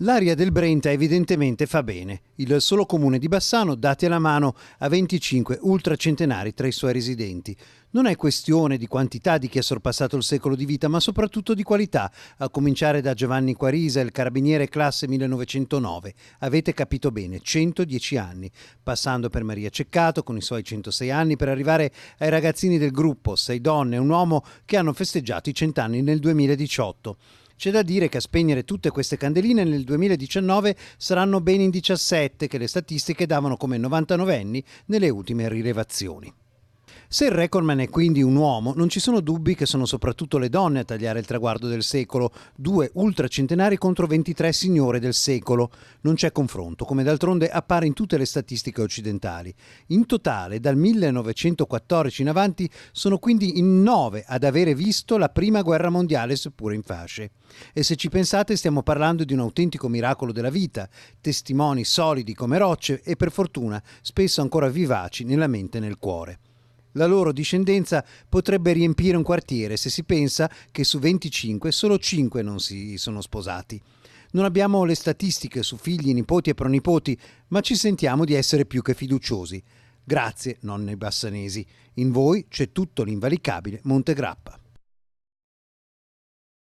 L'aria del Brenta evidentemente fa bene. Il solo comune di Bassano, dati alla mano, ha 25 ultracentenari tra i suoi residenti. Non è questione di quantità di chi ha sorpassato il secolo di vita, ma soprattutto di qualità, a cominciare da Giovanni Quarisa, il carabiniere classe 1909. Avete capito bene, 110 anni. Passando per Maria Ceccato, con i suoi 106 anni, per arrivare ai ragazzini del gruppo, 6 donne e un uomo, che hanno festeggiato i 100 anni nel 2018. C'è da dire che a spegnere tutte queste candeline nel 2019 saranno ben in 17 che le statistiche davano come 99enni nelle ultime rilevazioni. Se il recordman è quindi un uomo, non ci sono dubbi che sono soprattutto le donne a tagliare il traguardo del secolo, 2 ultracentenari contro 23 signore del secolo. Non c'è confronto, come d'altronde appare in tutte le statistiche occidentali. In totale, dal 1914 in avanti, sono quindi in 9 ad avere visto la prima guerra mondiale, seppure in fasce. E se ci pensate, stiamo parlando di un autentico miracolo della vita, testimoni solidi come rocce e per fortuna spesso ancora vivaci nella mente e nel cuore. La loro discendenza potrebbe riempire un quartiere se si pensa che su 25 solo 5 non si sono sposati. Non abbiamo le statistiche su figli, nipoti e pronipoti, ma ci sentiamo di essere più che fiduciosi. Grazie, nonni bassanesi. In voi c'è tutto l'invalicabile Monte Grappa.